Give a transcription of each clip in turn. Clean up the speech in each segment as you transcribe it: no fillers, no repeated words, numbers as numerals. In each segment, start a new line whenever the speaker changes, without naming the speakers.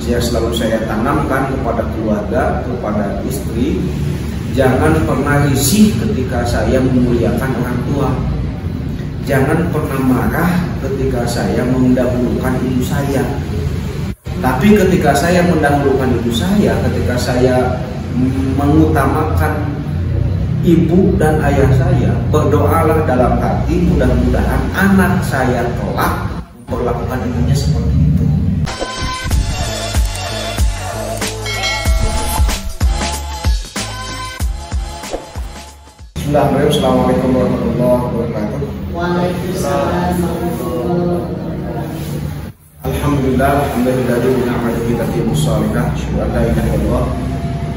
yang selalu saya tanamkan kepada keluarga, kepada istri, jangan pernah risih ketika saya memuliakan orang tua. Jangan pernah marah ketika saya mendahulukan ibu saya. Tapi ketika saya mendahulukan ibu saya, ketika saya mengutamakan ibu dan ayah saya, berdoalah dalam hati, mudah-mudahan anak saya kelak memperlakukan ibunya seperti itu. Bismillahirrahmanirrahim. Assalamualaikum warahmatullahi wabarakatuh.
Waalaikumsalam warahmatullahi wabarakatuh.
Alhamdulillah, alhamdulillah bi ni'matihi tatimmu shalihah. Asyhadu an la ilaha illallah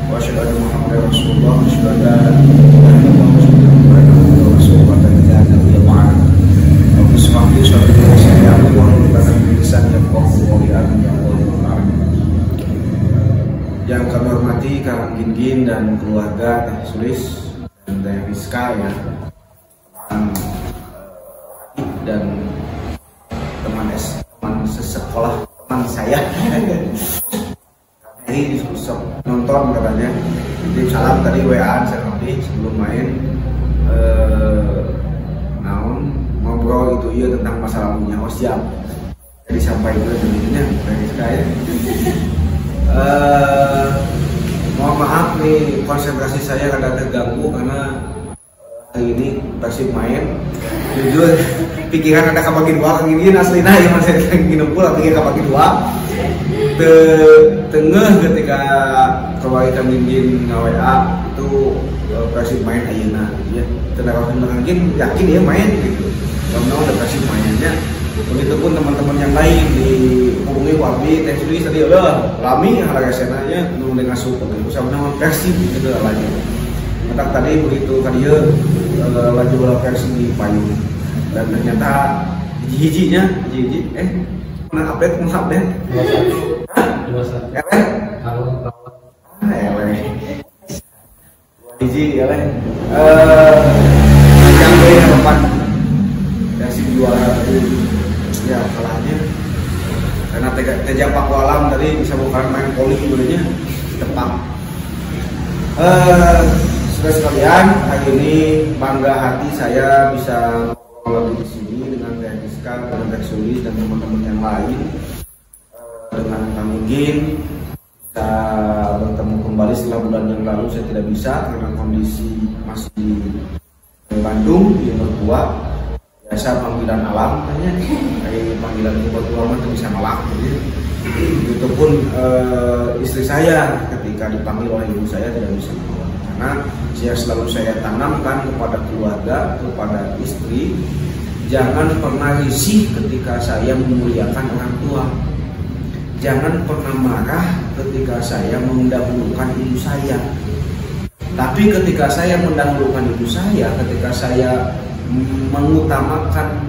wa asyhadu anna Muhammadar Rasulullah. Asyhadu an la ilaha illallah wa asyhadu anna Muhammadar Rasulullah. Rabbi shrah li sadri wa yassir li amri wahlul 'uqdatam min lisani yafqahu qawli. Amin ya rabbal alamin. Yang kami hormati Kang Gin dan keluarga Teh Sulis dan Teh Rizka ya, dan teman sesekolah teman saya ini disuruh nonton katanya. Jadi salam tadi WA-an saya tadi sebelum main ngobrol itu iya tentang masa lalunya. Oh siap, jadi sampai itu jadinya dari saya. Mohon maaf nih, konsentrasi saya rada terganggu karena hari ini Persib main. Jujur pikiran ada kabagi dua kang ini aslina ya masih kang ginumpul pikir kabagi dua. Tengah ketika keluarga kang Gin WA itu Persib main ayeuna ya. Terdapat mungkin yakin dia main gitu. Karena ada Persib mainnya. Begitupun teman-teman yang lain dihubungi Wabi, Teh Sulis tadi udah lami harga senanya nunggu ngasup gitu. Sama Persib gitu lagi. Maka tadi begitu tadi lagi bola Persib di payung dan ternyata hiji-hijinya mana update update 21 ya leh hiji ya leh yang harapan Persib juara ya kalahnya karena Teja Pakualam tadi bisa bukan main poli sebenarnya tepat. Saudara sekalian, hari ini bangga hati saya bisa ngobrol di sini dengan Teh Rizka, dengan Teh Sulis dan teman-teman yang lain, dengan Kang Gin. Kita bertemu kembali setelah bulan yang lalu saya tidak bisa karena kondisi masih di Bandung di Mertua. Biasa panggilan alam katanya, kayak panggilan kebetulan mah bisa nolak gitu. Begitupun istri saya ketika dipanggil oleh ibu saya tidak bisa menolak. Karena yang selalu saya tanamkan kepada keluarga, kepada istri, jangan pernah risih ketika saya memuliakan orang tua. Jangan pernah marah ketika saya mendahulukan ibu saya. Tapi ketika saya mendahulukan ibu saya, ketika saya mengutamakan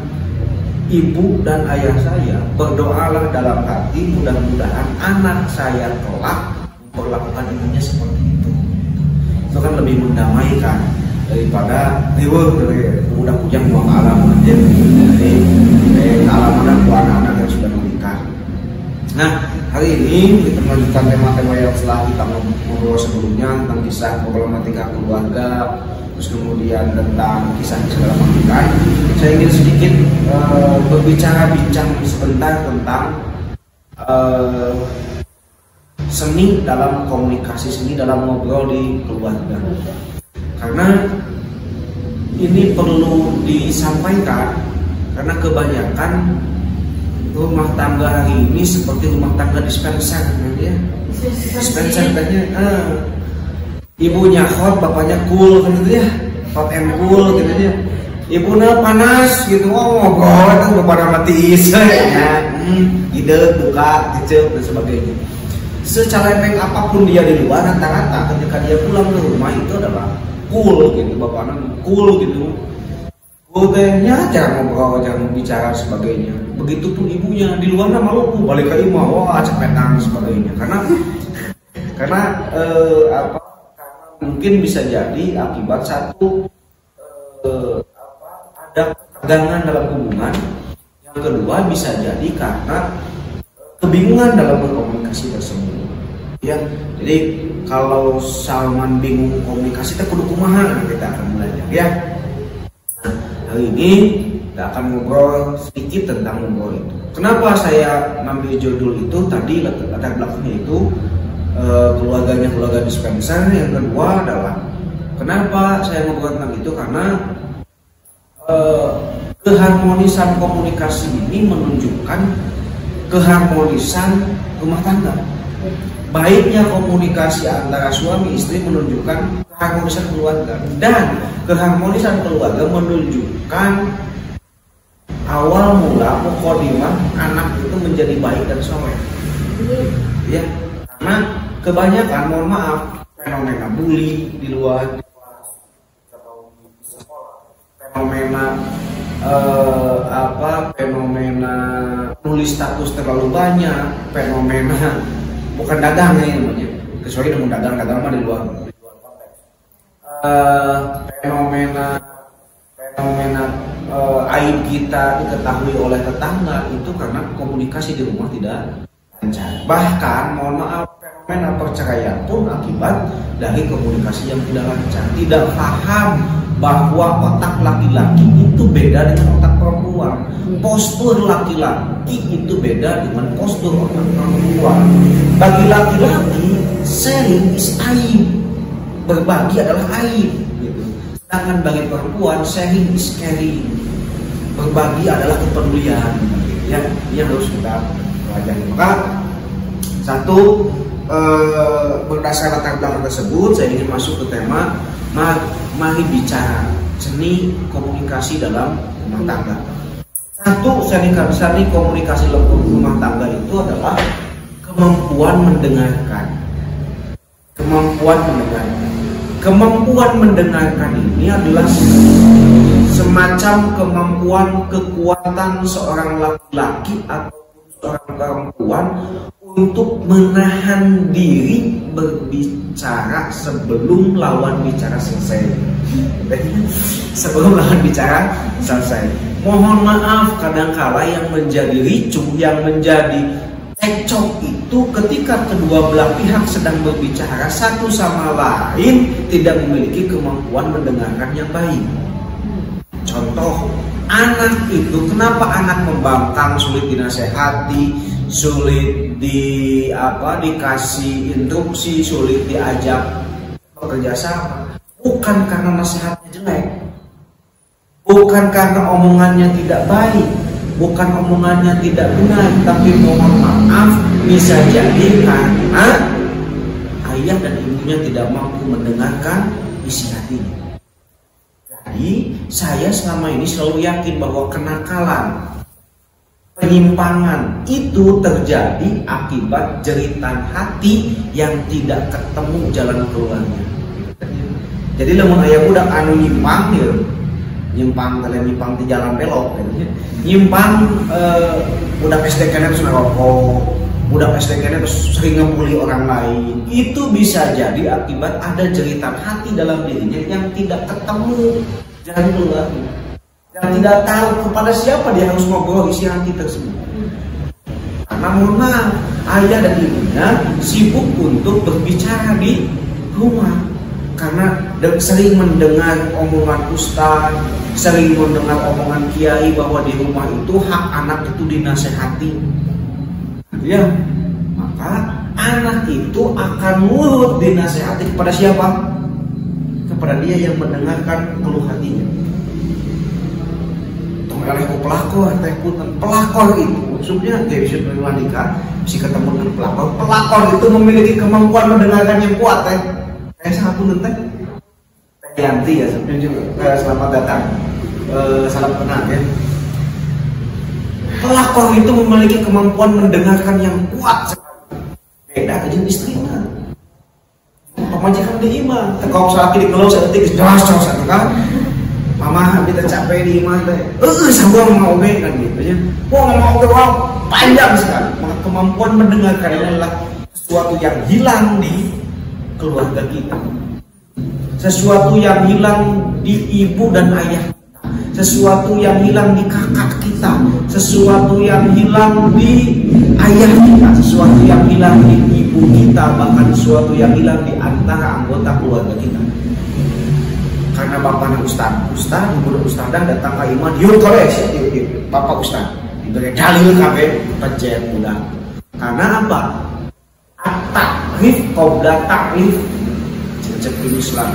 ibu dan ayah saya, berdoalah dalam hati, mudah-mudahan anak saya kelak memperlakukan ibunya seperti itu. Itu kan lebih mendamaikan daripada udah punya buang alam aja. Jadi alam anak buah anak yang sudah menikah. Nah, hari ini kita melanjutkan tema-tema yang telah kita ngobrol sebelumnya tentang kisah problematika keluarga, terus kemudian tentang kisah-kisah dalam pernikahan. Saya ingin sedikit bincang sebentar tentang seni dalam komunikasi, seni dalam ngobrol di keluarga. Karena ini perlu disampaikan karena kebanyakan rumah tangga hari ini seperti rumah tangga dispenser ya. Dispenser katanya ibunya hot, bapaknya cool kan gitu ya. Hot and cool gitu ya. Ibunya panas gitu, ngobrol itu bapak mati ya. Ide buka kecil dan sebagainya. Secalepeng apapun dia di luar, rata-rata ketika dia pulang ke rumah itu adalah cool gitu, bapaknya cool gitu. Tehnya jangan ngobrol, jangan bicara sebagainya. Begitupun ibunya di luar malu balik ke imah, wah cepetan sebagainya. Karena mungkin bisa jadi akibat satu ada ketegangan dalam hubungan. Yang kedua bisa jadi karena kebingungan dalam berkomunikasi tersebut. Ya, jadi kalau Salman bingung komunikasi, kita kudu kumaha, kita akan belajar ya. Nah, hari ini kita akan ngobrol sedikit tentang ngobrol itu. Kenapa saya ngambil judul itu tadi, latar belakangnya itu keluarga dispenser. Yang kedua adalah kenapa saya ngobrol tentang itu, karena keharmonisan komunikasi ini menunjukkan keharmonisan rumah tangga. Baiknya komunikasi antara suami istri menunjukkan keharmonisan keluarga, dan keharmonisan keluarga menunjukkan awal mula mukadimah anak itu menjadi baik dan soleh. Ya, karena kebanyakan, mohon maaf, fenomena bully di luar, fenomena fenomena nulis status terlalu banyak, fenomena bukan dagang nih namanya, kecuali namun dagang mah di luar konteks. Fenomena aib kita diketahui oleh tetangga itu karena komunikasi di rumah tidak lancar. Bahkan mohon maaf, fenomena perceraian pun akibat dari komunikasi yang tidak lancar. Tidak paham bahwa otak laki-laki itu beda dengan otak perempuan. Postur laki-laki itu beda dengan postur otak perempuan. Bagi laki-laki, sharing is aib, berbagi adalah aib gitu. Sedangkan bagi perempuan, sharing is caring, berbagi adalah kepedulian ya. Yang harus kita pelajari. Maka satu, berdasarkan latar belakang tersebut, saya ingin masuk ke tema mari bicara seni komunikasi dalam rumah tangga. Satu, seni komunikasi dalam rumah tangga itu adalah kemampuan mendengarkan. Kemampuan mendengarkan ini adalah semacam kemampuan kekuatan seorang laki-laki atau seorang perempuan untuk menahan diri berbicara sebelum lawan bicara selesai. Sebelum lawan bicara selesai. Mohon maaf, kadangkala yang menjadi ricuh, yang menjadi cekcok itu ketika kedua belah pihak sedang berbicara, satu sama lain tidak memiliki kemampuan mendengarkan yang baik. Contoh, anak itu, kenapa anak membangkang, sulit dinasehati, sulit dikasih instruksi, sulit diajak bekerja sama? Bukan karena nasihatnya jelek, bukan karena omongannya tidak baik, bukan omongannya tidak benar, tapi mohon maaf, bisa jadi karena ayah dan ibunya tidak mampu mendengarkan isi hatinya. Jadi saya selama ini selalu yakin bahwa kenakalan, penyimpangan itu terjadi akibat jeritan hati yang tidak ketemu jalan keluarnya. Jadi lamun aya budak anu nyimpang ya, nyimpang di jalan belok gitu. Nyimpang budak SD kene terus ngerokok, budak SD kene terus sering ngebully orang lain. Itu bisa jadi akibat ada jeritan hati dalam dirinya yang tidak ketemu jalan keluarnya. Dan tidak tahu kepada siapa dia harus ngobrol isi hati tersebut. Karena mohon maaf, ayah dan ibunya sibuk untuk berbicara di rumah. Karena sering mendengar omongan ustaz, sering mendengar omongan kiai bahwa di rumah itu hak anak itu dinasehati. Ya, maka anak itu akan nurut dinasehati kepada siapa? Kepada dia yang mendengarkan keluh hatinya. Pelakor itu maksudnya dia bisa menikah, bisa ketemu dengan pelakor. Pelakor itu memiliki kemampuan mendengarkan yang kuat. Satu nanti Yanti ya sebenarnya juga. Selamat datang, salam kenal ya. Pelakor itu memiliki kemampuan mendengarkan yang kuat. Beda aja istrinya. Pemajikan di imah, tekok sakit di kelau seetik jelas kan. Mama kita capek di imah teh. Sambung mau oke kan gitu ya. Mau wow panjang sekali. Maka kemampuan mendengarkan adalah sesuatu yang hilang di keluarga kita, sesuatu yang hilang di ibu dan ayah, sesuatu yang hilang di kakak kita, sesuatu yang hilang di ayah kita, sesuatu yang hilang di ibu kita, bahkan sesuatu yang hilang di antara anggota keluarga kita. Karena bapaknya ustaz, ibu ustazah datang ke imam, yuk koles, bapak ustaz, diberi dalil kabeh, pencet udah. Karena apa? Takrif qabla takrif, cek Islam.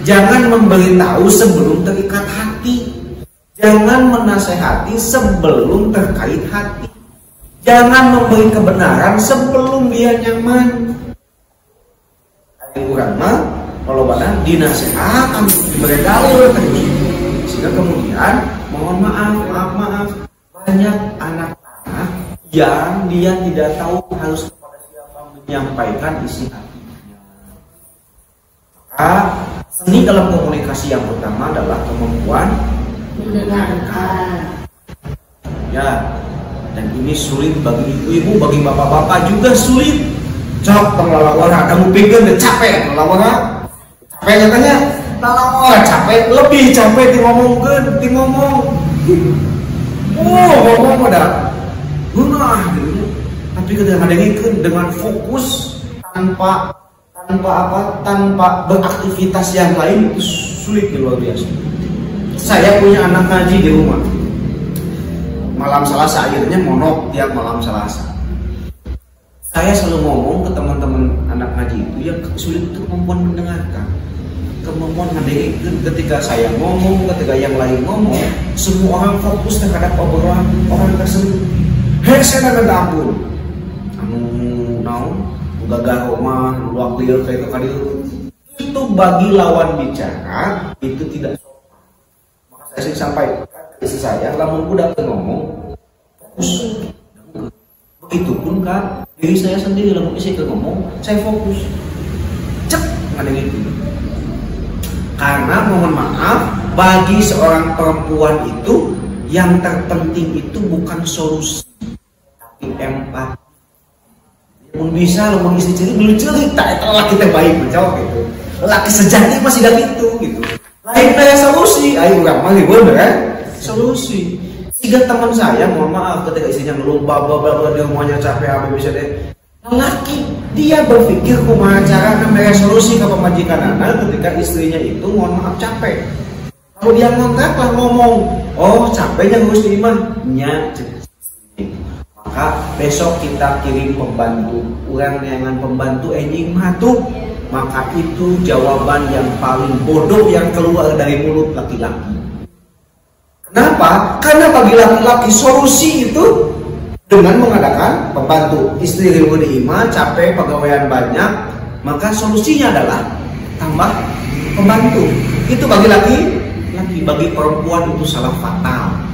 Jangan memberitahu sebelum terikat hati. Jangan menasehati sebelum terkait hati. Jangan memberi kebenaran sebelum dia nyaman. Ada kurang mah, kalau badan dinasehat, kami diberi dalil terus. Sehingga kemudian mohon maaf, banyak anak-anak yang dia tidak tahu harus kepada siapa menyampaikan isi hatinya. Maka seni dalam komunikasi yang pertama adalah kemampuan mendengarkan. Ya, dan ini sulit bagi ibu-ibu, bagi bapak-bapak juga sulit. Cok pengelawara, kamu pikir udah capek pengelawara? Capek katanya, pengelawara capek, lebih capek di ngomong. Ngomong ada gunah gitu. Tapi kadang-kadang dengan fokus tanpa beraktivitas yang lain itu sulit luar biasa. Saya punya anak ngaji di rumah. Malam Selasa akhirnya monok tiap malam Selasa. Saya selalu ngomong ke teman-teman anak ngaji itu yang sulit itu kemampuan mendengarkan, kemampuan mendengarkan. Ketika saya ngomong, ketika yang lain ngomong, semua orang fokus terhadap obrolan orang tersebut. Hei, saya nggak ampun. Gagal rumah, waktu kayak itu bagi lawan bicara itu tidak sopan. Maka saya sering sampaikan ke istri saya, lamun udah ngomong, fokus. Begitupun kan diri saya sendiri, lamun istri ngomong, saya fokus. Cek ada gitu. Karena mohon maaf, bagi seorang perempuan itu yang terpenting itu bukan solusi, tapi empati. Mun bisa lo mengisi ciri belum cerita itu laki terbaik menjawab gitu. Laki sejati masih dari itu gitu. Lain daya solusi, ayo enggak mah bener kan? Solusi. Tiga teman saya, mohon maaf ketika istrinya ngeluh baba dia semuanya capek apa bisa deh. Laki dia berpikir kumaha cara nambah solusi ke pemajikan anak ketika istrinya itu mohon maaf capek. Kalau dia ngontrak lah ngomong, oh capeknya harus terima nya. Maka besok kita kirim pembantu, orang dengan pembantu enjing matuk, maka itu jawaban yang paling bodoh yang keluar dari mulut laki-laki. Kenapa? Karena bagi laki-laki solusi itu dengan mengadakan pembantu. Istri ribu diima, capek, pegawaian banyak, maka solusinya adalah tambah pembantu. Itu bagi laki-laki, bagi perempuan itu salah fatal.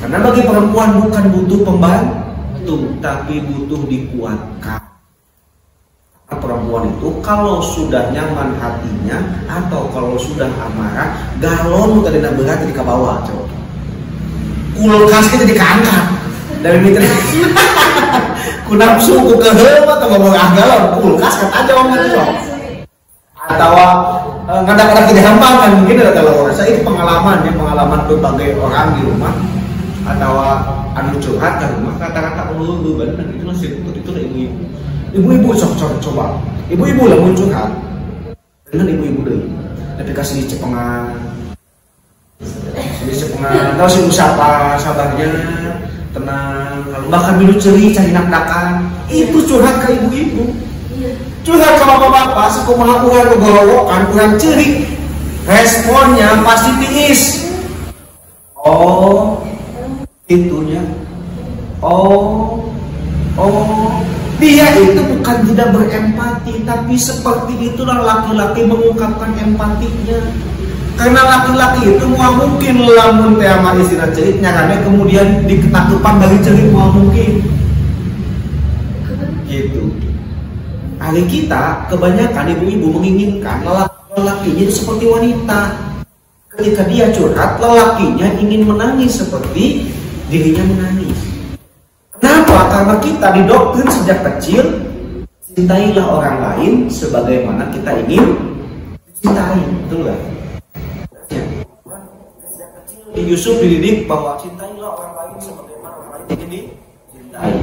Karena bagi perempuan bukan butuh pembantu, tapi butuh dikuatkan. Karena perempuan itu kalau sudah nyaman hatinya atau kalau sudah amarah, galon tadi berat di bawah, coba. Kulkas kita diangkat dari mitra. Ku nafsu ku keheum atau ngomong galon, kulkas kata aja orang itu. Atau kadang-kadang tidak gampang kan mungkin ada kalau saya itu pengalaman berbagai orang di rumah. Atau anu curhat ke rumah kata-kata ulu bener itu masih itu ibu-ibu coba ibu-ibu lah muncul curhat dengan ibu-ibu deh tapi kasih cepengan tahu sih usapa sabarnya tenang bahkan dulu cari nak-nakan itu curhat ke ibu-ibu curhat ke bapak-bapak sekumaha urang ngegorowokan kurang ceri responnya pasti tiis itunya dia itu bukan tidak berempati, tapi seperti itulah laki-laki mengungkapkan empatinya. Karena laki-laki itu mau mungkin lamun teh ama isina ceritnya karena kemudian diketakupan dari cerit mau mungkin gitu. Hari kita kebanyakan ibu-ibu menginginkan laki-lakinya seperti wanita. Ketika dia curhat, lelakinya ingin menangis seperti dirinya menangis. Kenapa? Karena kita didoktrin sejak kecil, cintailah orang lain sebagaimana kita ingin dicintai, betul nggak? Sejak kecil Yusuf dididik bahwa cintailah orang lain sebagaimana orang lain ingin dicintai.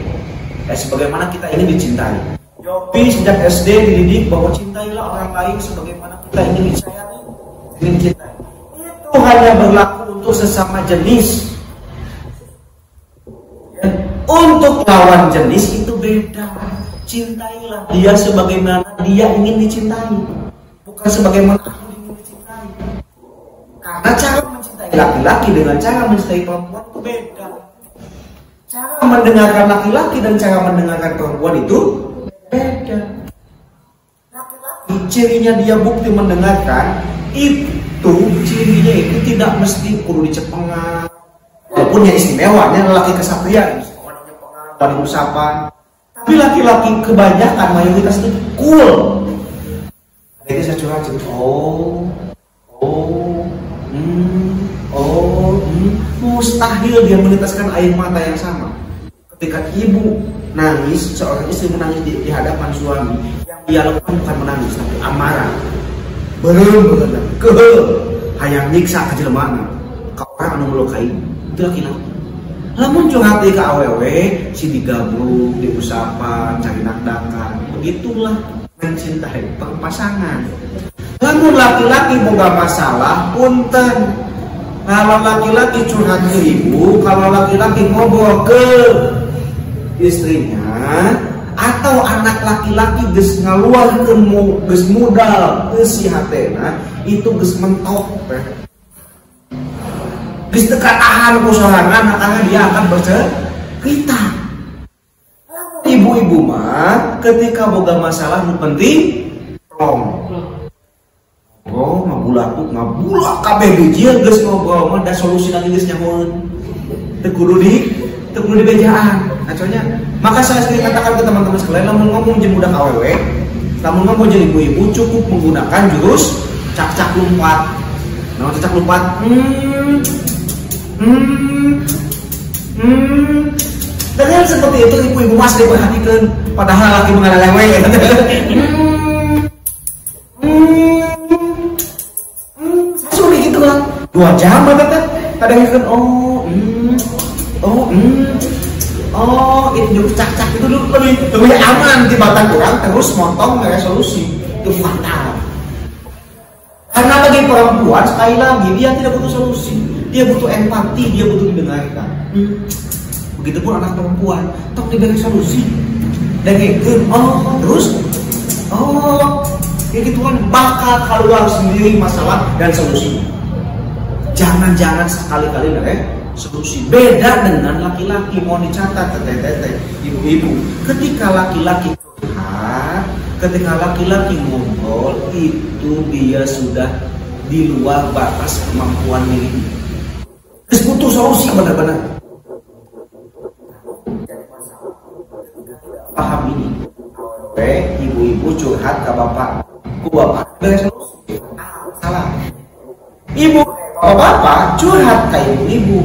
Sebagaimana kita ingin dicintai. Yopi sejak SD dididik bahwa cintailah orang lain sebagaimana kita ingin disayangi, ingin dicintai. Itu hanya berlaku untuk sesama jenis. Untuk lawan jenis itu beda. Cintailah dia sebagaimana dia ingin dicintai, bukan sebagaimana kamu ingin dicintai. Karena cara mencintai laki-laki dengan cara mencintai perempuan itu beda. Cara mendengarkan laki-laki dan cara mendengarkan perempuan itu beda. Laki-laki cirinya dia bukti mendengarkan itu cirinya itu tidak mesti kudu dicepengan. Walaupun yang istimewanya lelaki kesatria, orangnya pengaruh usapan. Tapi laki-laki kebanyakan mayoritas itu cool. Jadi saya curhat, mustahil dia menitaskan air mata yang sama. Ketika ibu nangis, seorang istri menangis di hadapan suami, yang dia lakukan bukan menangis, tapi amarah, bener-bener, hayang nyiksa kejelmaan, ke orang anu melukai, itu laki-laki. Lamun curhat ke awewe, si digabruk, diusapan, cari nakdakan, begitulah mencintai pasangan. Lamun laki-laki boga masalah, punten. Kalau laki-laki curhat ke ibu, kalau laki-laki ngobrol ke istrinya, atau anak laki-laki geus ngaluarkeun geus modal ke si hatena, itu geus mentok teh. Geus teu katahan ku sorangan, makanya dia akan bercerita. Ibu-ibu mah ketika boga masalah nu penting tolong. Oh, ngabulak kabeh biji geus ngobrol mah da solusi lagi geus nyamun. Teu kudu dibejaan. Aconya, maka saya sering katakan ke teman-teman sekalian, lamun ngomong jeung budak awewe, lamun ngomong jeung ibu-ibu cukup menggunakan jurus cak-cak lumpat. Nah, cak lumpat. Dengan seperti itu ibu-ibu mas diperhatikan, padahal laki mengalalewe. Sulit gitu lah. 2 jam banget kadang kan itu jurus cak-cak itu lebih aman di batang kurang terus motong kayak solusi itu fatal. Karena bagi perempuan sekali lagi dia tidak butuh solusi, dia butuh empati, dia butuh didengarkan. Begitupun anak perempuan, tok diberi solusi. Dan terus ya gitu kan bakal keluar sendiri masalah dan solusinya. Jangan sekali-kali solusi. Beda dengan laki-laki, mau dicatat teteh-teteh, ibu-ibu. Ketika laki-laki curhat, ketika laki-laki ngobrol, itu dia sudah di luar batas kemampuan miliknya. Terus butuh solusi benar-benar. Paham ini. Ibu-ibu curhat ke bapak, ku bapak dari solusi. Salah. Ibu, bapak curhat ke ibu-ibu.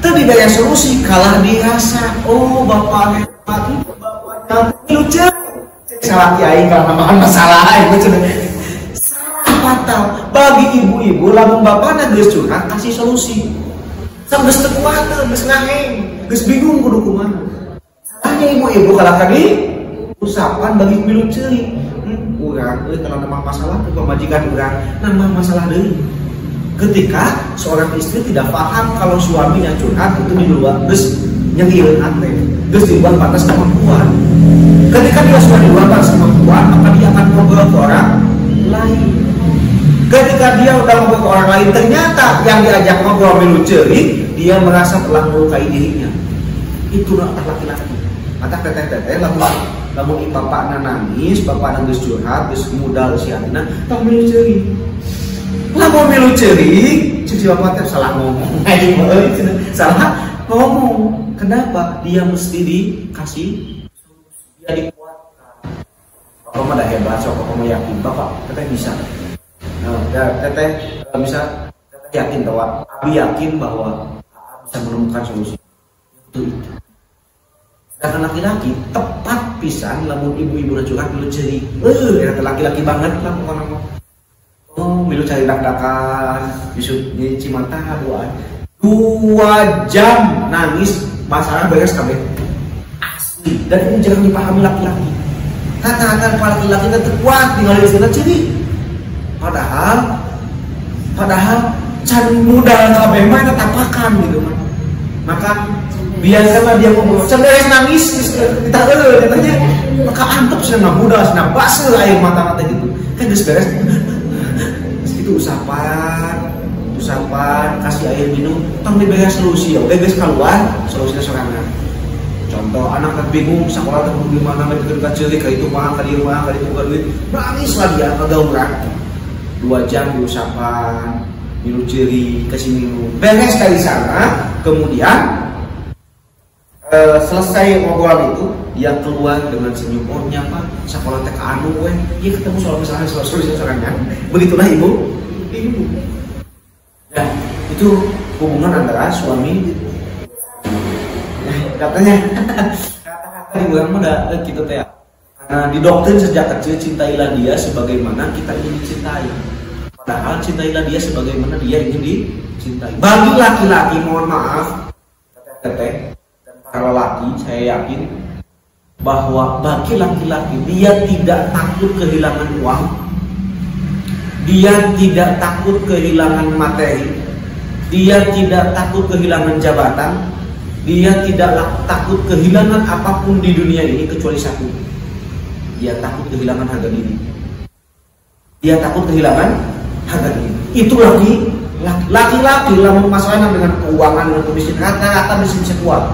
Tapi dari solusi kalah dirasa. Oh, bapak hebat, bapak lucu. Salah kiai kalau nambahan masalah itu salah fatal. Bagi ibu-ibu, lamun bapakna geus curhat kasih solusi. Sam geus teu kuat, geus ngaheng, geus bingung kudu kumaha. Salahnya ibu-ibu kalahkan di usapan bagi milu ceuri. Urang euy kalau nama masalah ke pemajikan urang, nama masalah deui. Ketika seorang istri tidak paham kalau suaminya curhat itu di luar geus nyengieun hate, geus di luar batas kemampuan. Ketika dia sudah di luar batas kemampuan, maka dia akan ngobrol ke orang lain. Ketika dia udah ngobrol ke orang lain, ternyata yang diajak ngobrol milu ceuri, dia merasa telah melukai dirinya. Itu laki-laki. Maka teteh-teteh lamun bapakna nangis, bapakna geus curhat, geus modal si atina, tong milu ceuri. Lamun milu ceuri, cuci bapak teh salah ngomong. Salah ngomong. Kenapa? Dia mesti dikasih, dia dikuatkan. Bapak mah dah hebat, so bapak mah yakin, bapak teteh bisa. Nah, teteh bisa, teteh yakin bahwa abi yakin bahwa bisa menemukan solusi. Itu. Sedangkan laki-laki tepat pisan lamun ibu-ibu curhat milu ceuri. Laki-laki banget lah pokoknya mah. Oh, milu cari dak-dakan di Cimata 2 jam nangis, masalah beres kabeh. Asli, dan ini jangan dipahami laki-laki. Kata-kata laki-laki itu kuat tinggal di sana ciri. Padahal can muda kabeh mah tapakan gitu mah. Maka biarkanlah dia ngomong, "Beres nangis kita katanya." Maka antep senang muda, senang basah air mata-mata gitu. Kan geus beres. Itu usapan, kasih air minum, tong diberi solusi, udah guys keluar, solusinya sorangan. Contoh, anak kan bingung, sekolah terus gimana, mereka kecil, kayak itu mah, kali itu bukan duit, nangis lah dia, kegauran. 2 jam diusapan, minum ciri, kasih minum, beres dari sana, kemudian selesai ngobrol itu, dia keluar dengan senyum, oh nyapa, sekolah TK anu, dia ketemu soal misalnya solusinya sorangan, begitulah ibu. Ya, itu hubungan antara suami. Katanya kata-kata di bulan muda gitu teh. Karena didoktrin sejak kecil, cintailah dia sebagaimana kita ingin dicintai. Padahal cintailah dia sebagaimana dia ingin dicintai. Bagi laki-laki, mohon maaf, teteh dan para lelaki, saya yakin bahwa bagi laki-laki dia tidak takut kehilangan uang. Dia tidak takut kehilangan materi, dia tidak takut kehilangan jabatan, dia tidak takut kehilangan apapun di dunia ini kecuali satu. Dia takut kehilangan harga diri. Dia takut kehilangan harga diri. Itu laki-laki lah masalahnya dengan keuangan, dengan kemiskinan, kata-kata bisa kuat.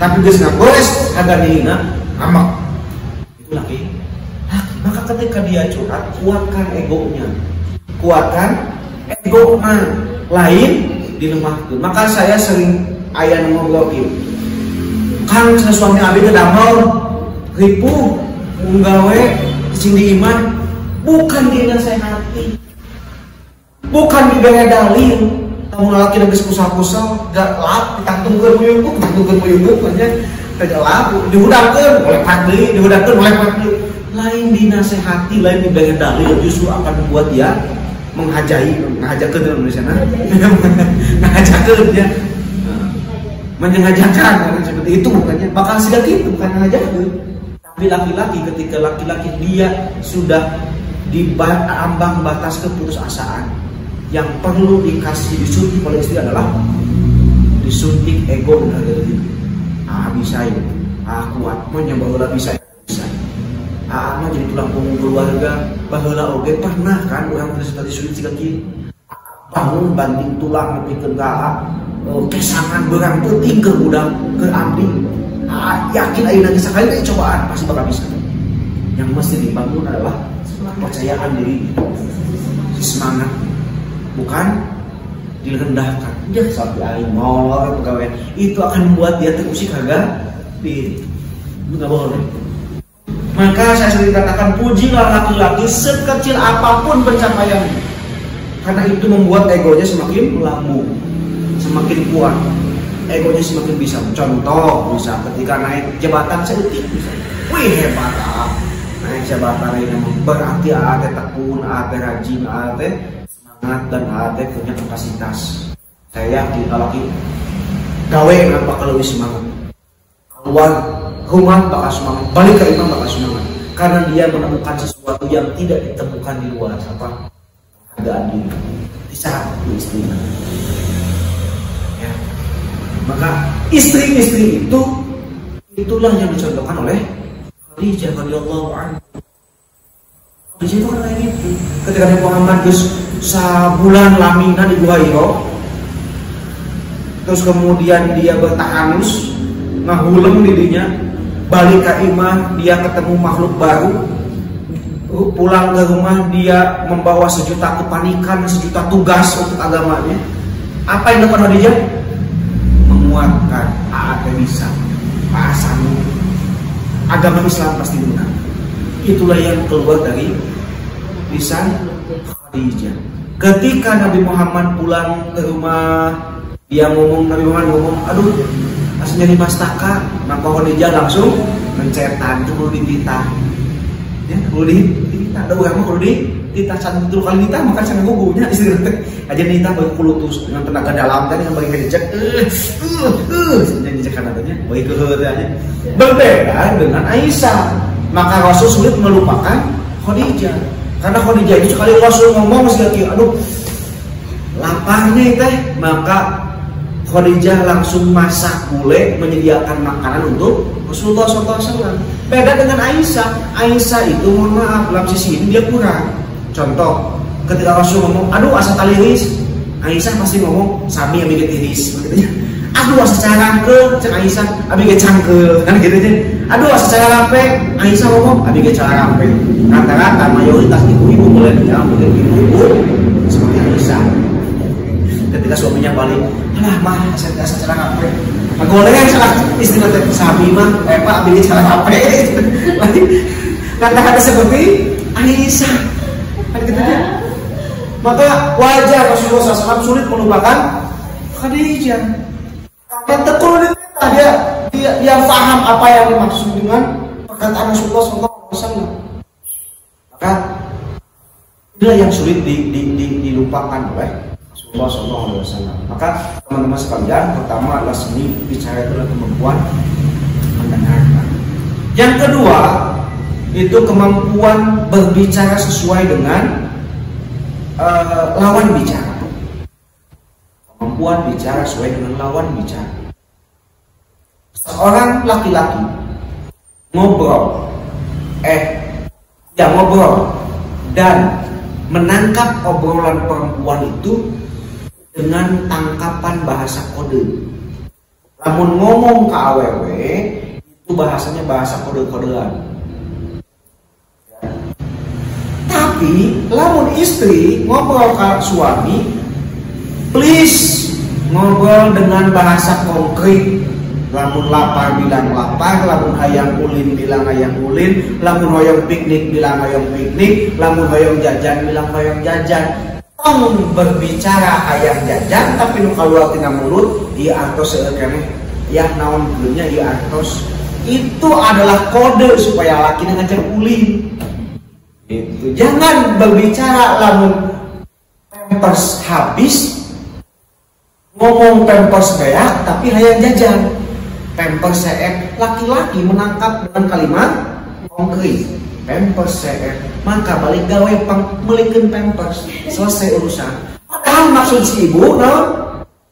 Tapi dia nggak boleh harga dirinya amak. Itu laki. Maka ketika dia curhat, kuatkan egonya. Kuatkan ego lain dilemahkan. Maka saya sering ayah ngobrolin, Kang suami abi kedamel ripuh nggawe cing di iman, bukan dinasehati, bukan diberi dalil. Tamu laki geus kusal-kusal, gak lap ditantungkeun muyung nya teh lap dihudangkeun oleh padri, lain dinasehati, lain diberi dalil, justru akan membuat dia menghajakan dalam Indonesia, menghajakan ya, menyengajakan seperti itu bukannya, bakal sudah gitu, bukan mengajakan. Tapi laki-laki, ketika laki-laki dia sudah di ambang batas keputusasaan, yang perlu disuntik oleh istri adalah disuntik ego dan harga diri. Bisa ya, kuat, menyembah bisa. Mah jadi tulang punggung keluarga, baheula oge pernah kan urang geus disulit siga kieu. Bangun banting tulang nepikeun ka kesangan beurang teuting keur budak keur abdi. Yakin ayeuna geus sakali teh cobaan pasti bakal bisa. Yang mesti dibangun adalah kepercayaan diri, semangat, bukan direndahkan. Dia sampai aing molor pegawai itu akan membuat dia terusik harga diri. Enggak boleh. Maka saya sering katakan, pujilah laki-laki sekecil apapun pencapaiannya, karena itu membuat egonya semakin melambung, semakin kuat, egonya semakin bisa. Contoh, bisa ketika naik jabatan sedetik bisa, wih hebat naik jabatan ini berarti ada tekun, ada rajin, ada semangat, dan ada punya kapasitas. Saya yakin kalau gawe bakal lebih semangat, keluar rumah bakal semangat, balik ke imam bakal semangat, karena dia menemukan sesuatu yang tidak ditemukan di luar. Apa? Hargaan diri di saat istrinya. Ya. Maka istri-istri itulah yang dicontohkan oleh Khadijah radhiyallahu anha. Khadijah itu kan kayak gitu. Ketika Nabi Muhammad sebulan lamina di Gua Hiro, terus kemudian dia bertahanus, ngahuleng dirinya, balik ke imah, dia ketemu makhluk baru, pulang ke rumah dia membawa sejuta kepanikan, sejuta tugas untuk agamanya. Apa yang dilakukan Khadijah? Menguatkan, ada bisa, pasanmu, agama Islam pasti benar. Itulah yang keluar dari lisan Khadijah. Ketika Nabi Muhammad pulang ke rumah, Nabi Muhammad ngomong, aduh, aslinya di mastaka, maka Khadijah langsung mencetan, itu perlu dititah. Ya, kalau kita ada orang mah kalau kita cantik dulu kali kita makan sangat gugunya istilah teh. Aja nita bagi kulutus dengan tenaga dalam tadi yang bagi ngejek jadi kanannya bagi keheutanya. Berbeda dengan Aisyah. Maka Rasul sulit melupakan Khadijah. Karena Khadijah itu sekali Rasul ngomong sekali, aduh lapar nih teh, maka Khadijah langsung masak gulai menyediakan makanan untuk Rasulullah SAW. Beda dengan Aisyah. Aisyah itu mohon maaf dalam sisi ini dia kurang. Contoh, ketika Rasul ngomong, aduh asa taliris, Aisyah pasti ngomong sami abis tiris. Aduh asa carangke, cek Aisyah abis cangkel, kan gitu aja. Aduh asa carangke, Aisyah ngomong abis carangke. Rata-rata mayoritas ibu-ibu milenial mungkin ibu-ibu seperti Aisyah. Ketika suaminya balik, alah mah saya cara HP. Gorengan salah istilah sami mah, Pak bikin cara HP. Kata-kata seperti Aisyah, kan gitu ya. Maka wajar Rasulullah SAW sulit melupakan Khadijah. Yang tekun dia paham apa yang dimaksud dengan perkataan Rasulullah SAW. Maka inilah yang sulit dilupakan oleh Rasulullah SAW. Maka teman-teman sekalian, pertama adalah seni bicara adalah kemampuan mendengarkan. Yang kedua itu kemampuan berbicara sesuai dengan lawan bicara. Kemampuan bicara sesuai dengan lawan bicara. Seorang laki-laki ngobrol dan menangkap obrolan perempuan itu dengan tangkapan bahasa kode. Lamun ngomong ke awewe itu bahasanya bahasa kode-kodean. Tapi lamun istri ngobrol ke suami, please ngobrol dengan bahasa konkret. Lamun lapar bilang lapar, lamun hayang ulin bilang hayang ulin, lamun hoyong piknik bilang hoyong piknik, lamun hoyong jajan bilang hoyong jajan. Tong berbicara hayang jajan tapi nu kaluar tina mulut ieu artos seukeuneh ya naon dulunya ieu artos. Itu adalah kode supaya laki ngajak ulin. Itu jangan berbicara lamun pampers habis ngomong pampers beak tapi hayang jajan. Pampers seek, laki-laki menangkap dengan kalimat konkret. Pampers seek, maka balik gawe melikeun pampers, selesai urusan. Padahal maksud si ibu, no?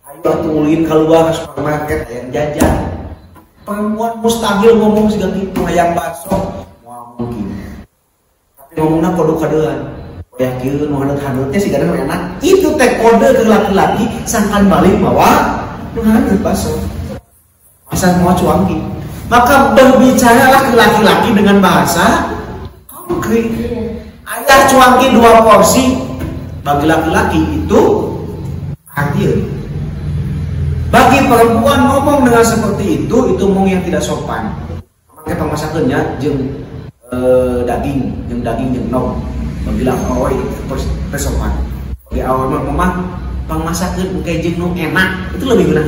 Ayo tulin keluar ke supermarket yang jajan. Perempuan mustahil ngomong segala itu ayam bakso, wah mungkin. Tapi ngomongnya kode-kodean. Yakin nu handut-handutnya sih kadang enak. Itu teh kode ke laki-laki sangkan balik bawa nu handut bakso. Asal mau cuangki. Maka berbicara laki-laki dengan bahasa konkret. Ayah cuangki 2 porsi bagi laki-laki itu hadir. Bagi perempuan ngomong dengan seperti itu ngomong yang tidak sopan. Makanya pemasakannya jeung daging jeung nom. Bilang oh itu sopan. Bagi awal mah pemasakan kayak jeung nom enak itu lebih benar.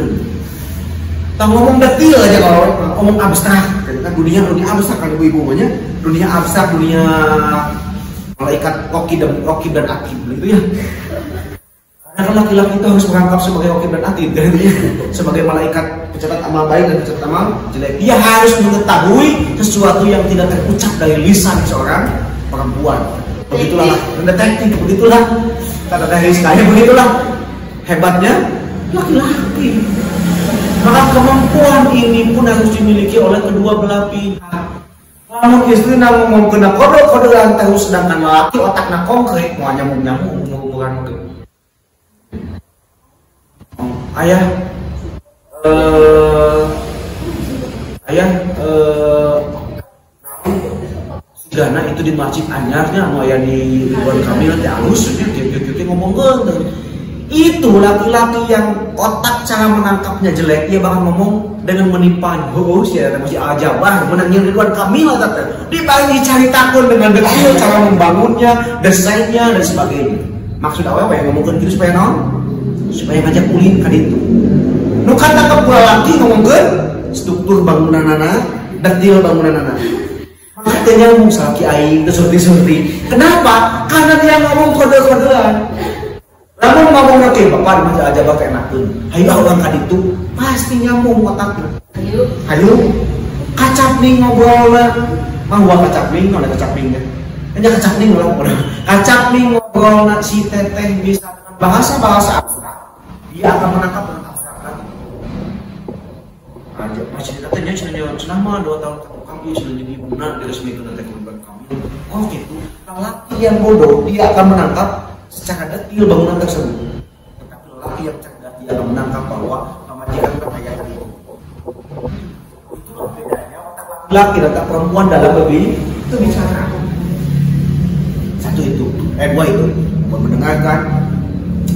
Tang ngomong detil aja kalau ngomong abstrak, kan dunia abstrak kan ibu-ibunya, dunia abstrak, dunia malaikat Okib dan Akib gitu ya. Karena kan laki-laki itu harus merangkap sebagai Okib dan Akib gitu ya, sebagai malaikat pencatat amal baik dan pencatat amal jelek. Dia harus mengetahui sesuatu yang tidak terucap dari lisan seorang perempuan. Begitulah detektif, begitulah kata dari sekali, begitulah hebatnya laki-laki. Maka kemampuan ini pun harus dimiliki oleh kedua belah pihak. Namun istri ngomong kena kode-kodean terus sedangkan laki otaknya konkret mau nyambung bukan ayah sigana itu di masjid anyarnya mau ayah di Ridwan Kamil nanti halus dia ngomong itu laki-laki yang otak cara menangkapnya jelek, dia bakal ngomong dengan menimpanya. Oh, sih ada masih ajabah, menangnya Ridwan Kamil tata. Dicari takun dengan detail cara membangunnya, desainnya dan sebagainya. Maksud awal yang ngomongkan gitu supaya supaya ngajak ulin kan itu. Nu kan tangkap pula laki ngomongkan struktur bangunanana, detail bangunanana. Maka teh nyambung salaki aing teu surti-surti. Kenapa? Karena dia ngomong kode-kodean. Lamun ngomong nanti bapak mah aja bapak enakeun. Hayu orang ka ditu pasti nyambung otakna. Hayu kacapning ngobrolna. Mah gua kacapning, ada kacapning teh. Nya kacapning ulah. Kacapning ngobrolna si teteh bisa bahasa-bahasa abstrak. Dia akan menangkap abstrak. Aja masih katanya cenah mah 2 tahun kami sudah jadi guna diresmikan oleh keluarga kami. Oh gitu. Lelaki yang bodoh dia akan menangkap secara detail bangunan tersebut. Tetapi lelaki yang cerdas dia akan menangkap bahwa pemajikan berkaya tadi. Itulah bedanya otak laki-laki dan perempuan dalam itu bicara. Satu itu, dua itu mendengarkan,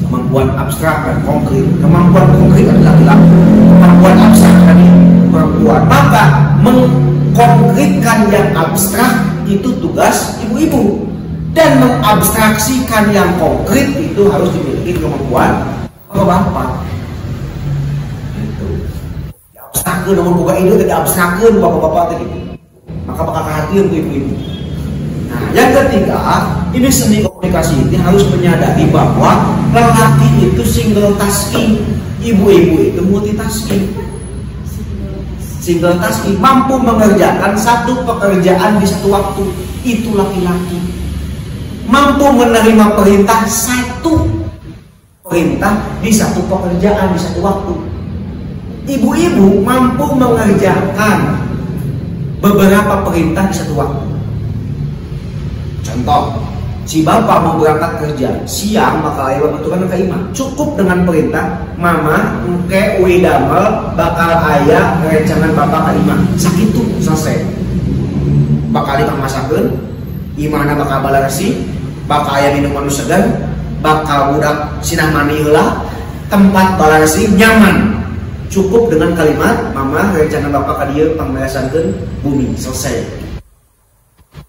kemampuan abstrak dan konkret. Kemampuan konkret adalah laki-laki, kemampuan abstrak dari perempuan. Maka mengkonkretkan yang abstrak itu tugas ibu-ibu, dan mengabstraksikan yang konkret itu harus dimiliki kemampuan bapak. Itu. Abstrakkan namun buka ide tidak abstrakkan bapak-bapak tadi. Maka bakal kehatian ibu-ibu. Nah, yang ketiga, ini seni komunikasi ini harus menyadari bahwa lelaki itu single tasking, ibu-ibu itu multitasking. Single tasking, mampu mengerjakan satu pekerjaan di satu waktu, itu laki-laki. Mampu menerima perintah satu perintah di satu pekerjaan di satu waktu. Ibu-ibu mampu mengerjakan beberapa perintah di satu waktu. Contoh, si bapak mau berangkat kerja siang, maka ayah membutuhkan ke imah. Cukup dengan perintah, mama, engke, uwi damel, bakal ayah rencangan bapak ke imah. Sakitu selesai. Bakal imah masakeun, imahna bakal balarasi, bakal ayah minuman segan, bakal budak sinah mani heula, tempat balarasi nyaman. Cukup dengan kalimat, mama, rencangan bapak ke dieu pangmeresankeun bumi. Selesai.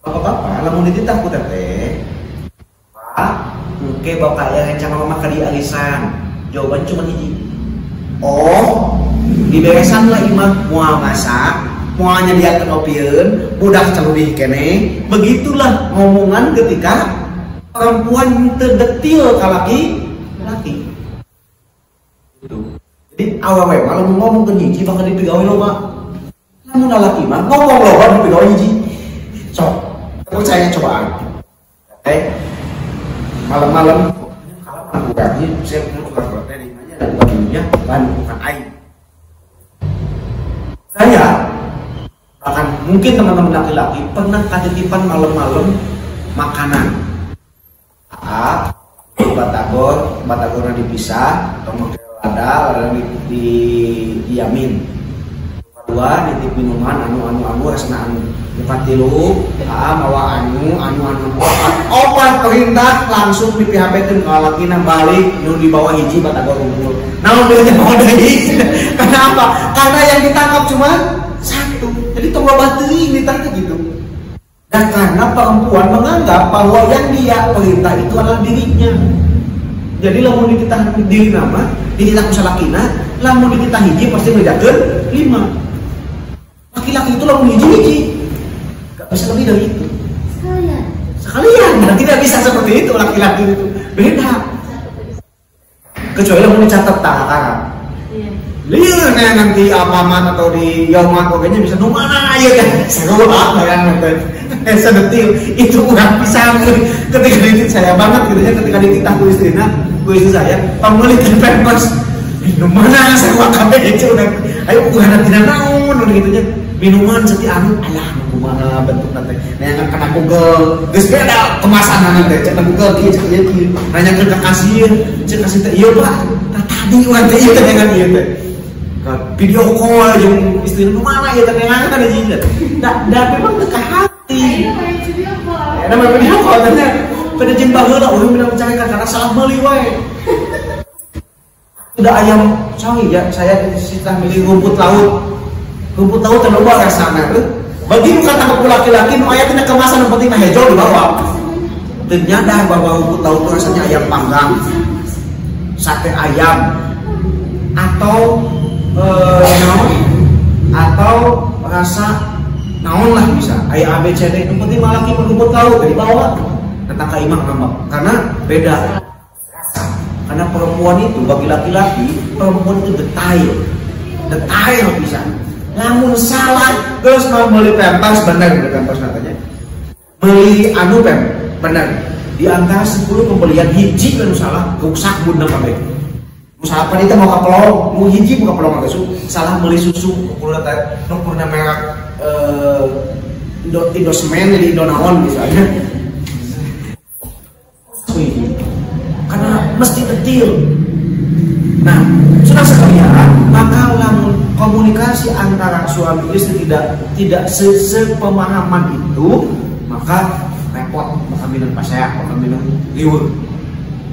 Bapak-bapak, lamun dititah ku teteh, Pak, engke bapak aya rencana mama ka dieu arisan. Jawaban cuma hiji. Oh, diberesan lah imah moal masak, moal nyadiakeun opieun, budak calubih keneh. Begitulah ngomongan ketika perempuan terdetil ka laki. Itu. Jadi awewe kalau ngomong ke hiji bakal dipigawe loba. Lamun lalaki mah ngomong loba dipigawe hiji. Sok percaya cobaan. Malam-malam kalau berarti saya mau tukar protein aja dan baginya bukan air. Saya bahkan mungkin teman-teman laki-laki pernah ketitipan malam-malam makanan. Batagornya dipisah atau lada diamin. Kedua nitip minuman anu rasana anu. Bukan tilu, mawa anu opat perintah langsung di PHP-keun ka lalakina balik nu di bawah hiji batagor unggul. Namun dia mau deui. Kenapa? Karena yang ditangkap cuma satu. Jadi tong loba teuing ditangkap gitu. Dan karena perempuan menganggap bahwa yang dia perintah itu adalah dirinya. Jadi lamun dititah diri nama, dititah ku salakina, lamun dititah hiji pasti ngejakeun 5. Laki-laki itu lamun hiji-hiji bisa lebih dari itu. Sekalian. Dan tidak bisa seperti itu laki-laki itu. Beda. Kecuali mau dicatat takaran. Lihat nanti apaman atau di yaman pokoknya bisa numana ya kan. Seru apa kan sedetil itu kurang pisang ketika dititah saya banget gitu ya, ketika dititah ku istri saya pamulikeun pampers. Numana saya kabeh itu udah ayo kurang tidak naon gitu nya. Minuman seti anu alah kumaha bentuk nanti nanya kena Google geus beda kemasan nanti cek Google kieu cek ieu nanyakeun ka kasir cek kasir teh ieu Pak tadi urang teh ieu teh dengan ieu teh video call jeung istri nu mana ieu teh nengan kan ieu da memang teu ka hati ada video call teh pada jeung baheula urang minang mencari karena salah meuli wae udah ayam sawi ya saya disita milih rumput laut terlalu rasanya tuh. Bagi bukan tangkap laki-laki, nu aya tina kemasan yang penting hejo di bawah. Ternyata bahwa rumput laut itu rasanya ayam panggang, sate ayam, atau rasa naon lah bisa aya ABCD yang penting malaki menumput tahu dari bawah tentang ke imam nambah karena beda karena perempuan itu bagi laki-laki perempuan itu detail bisa namun salah terus mau beli pempas benar pempas katanya beli anu benar di antara 10 pembelian hiji kan salah rusak bunda kabeh usaha apa itu mau kapelong mau hiji mau kapelong agak salah beli susu ukurnya merek Indosemen jadi Indonaon misalnya karena mesti detail. Nah sudah sekalian maka lamun komunikasi antara suami istri tidak sepemahaman itu maka repot maka minum pasaya maka minum liur.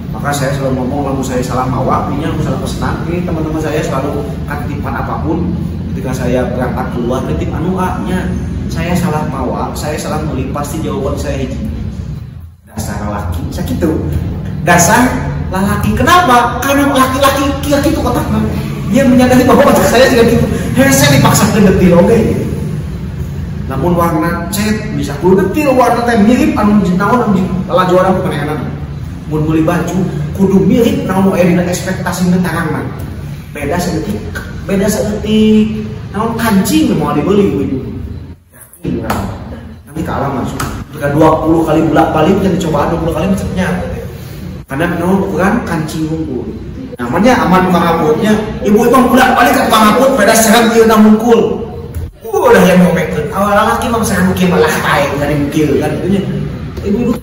Maka saya selalu ngomong lalu saya salah mawa ini aku salah pesenan ini teman-teman saya selalu ketipan apapun ketika saya berangkat keluar titip anu nya saya salah mawa saya salah beli pasti jawaban saya hiji dasar laki sakit tuh dasar laki kenapa karena laki-laki itu kotaknya dia menyadari bahwa otak saya tidak gitu saya dipaksakan detil oke namun warna cat bisa kudu detil warna teh mirip anu naon anu laju orang kepenehanan mun beli baju kudu mirip naon aya dina ekspektasina tangan beda sedetik naon kancing mau dibeli gitu yakin nanti kalah masuk jika 20 kali bolak-balik bisa dicobaan 20 kali macetnya karena naon ukuran kancing unggul namanya aman tukang ngaputnya ibu-ibu bolak-balik ke tukang ngaput beda serang ieu mungkul udah yang ngomekeun awal laki mah serang mungkin malah kae dari mungkil kan itunya ibu-ibu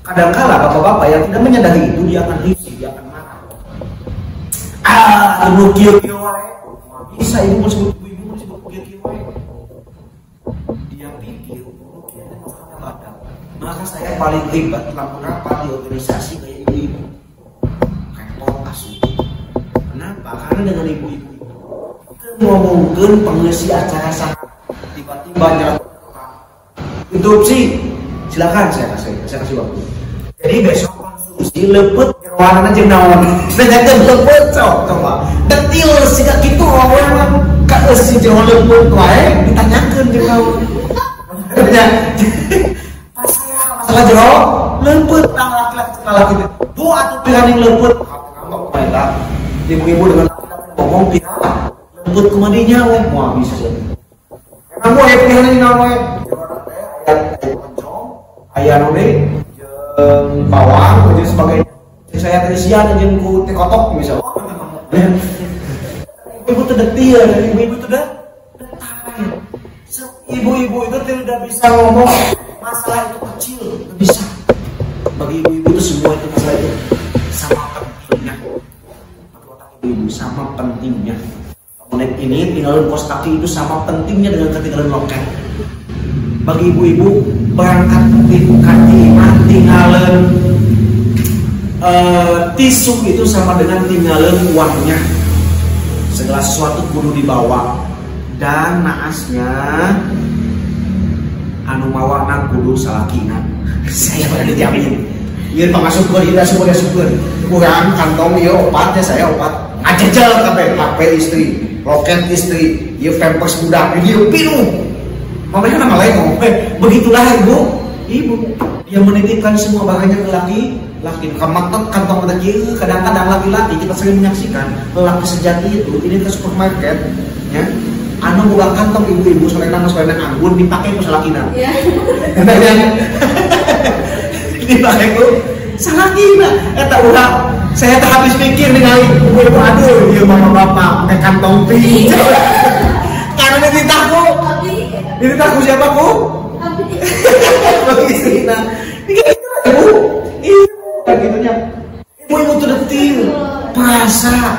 kadang-kala bapak-bapak yang tidak menyadari itu dia akan risih, dia akan marah. Ibu kio-kio wae. Bisa ibu sebut ibu sebut kio-kio wae. Dia pikir dia ada masalah badan. Maka saya paling ribet lamun rapat di organisasi kayak ibu-ibu. Repot kasus. Kenapa? Karena dengan ibu-ibu ngomongkeun pengisi acara sangat tiba-tiba nyerap interupsi. Silakan saya kasih waktu. Jadi besok konsumsi lepet warna jeung naon. Bedakeun lepet coba. Detil siga kitu orang ka eusi jeung lepet wae ditanyakeun jeung naon. Masalah jero lepet tang laki-laki teh. Bu atuh pihaning lepet. Baiklah. Ibu-ibu dengan ngomong pihak lepet kemadinya we moal bisa. Kamu aya pihaning naon we? Ayah none bawang dan sebagainya saya terisian jeung ku teh kotok misal ibu itu detil ibu itu udah ibu-ibu itu tidak bisa ngomong masalah itu kecil tidak bisa bagi ibu-ibu itu semua itu masalah itu sama pentingnya ibu sama pentingnya menit ini tinggalin kos kaki itu sama pentingnya dengan ketinggalan loket bagi ibu-ibu berangkat tinggalan tisu itu sama dengan tinggalan uangnya segala sesuatu kudu dibawa dan naasnya anu mawarna kudu salakina saya pada dijamin ieu pamasuk ke tidak semua syukur kurang kantong ieu opat ya saya opat ngajajal kabeh HP istri loket istri ieu pampers budak ieu pinuh mamanya nama lain ngomong, begitulah ibu dia menitipkan semua barangnya ke laki kamatot kantong rezeki kadang-kadang laki-laki kita sering menyaksikan laki sejati itu ini ke supermarket ya anu buka kantong ibu-ibu soalnya anggun dipakai ke salakina dipakai ke salakina eta urang saya tak habis pikir dengan ibu-ibu aduh ieu bapak-bapak pakai kantong pink karena ini takut siapa ku? Bagi istrinya. Ini ibu. Iya, gitunya. Ibu itu detil, perasa.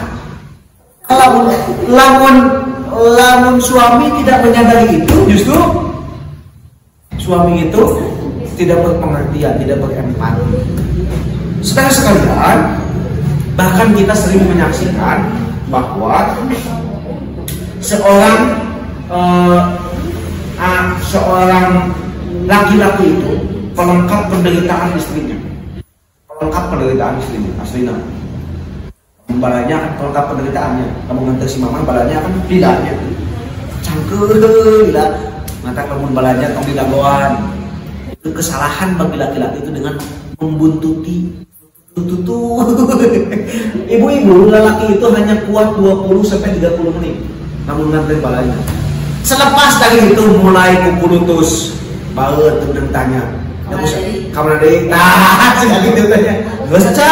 Lamun suami tidak menyadari itu, justru suami itu tidak berpengertian, tidak berempati. Sekalian, bahkan kita sering menyaksikan bahwa seorang laki-laki itu pelengkap penderitaan istrinya, aslinya. Balanya akan pelengkap penderitaannya. Kamu nganter si mama balanya akan bilanya, cangkel, bila
maka kamu belajar tong didagoan. Itu kesalahan bagi laki-laki itu dengan membuntuti. Ibu-ibu lelaki itu hanya kuat 20 sampai 30 menit namun nganterin balanya. Selepas dari itu mulai kukurutus baut tentang tanya kamar deh gitu tanya gak saja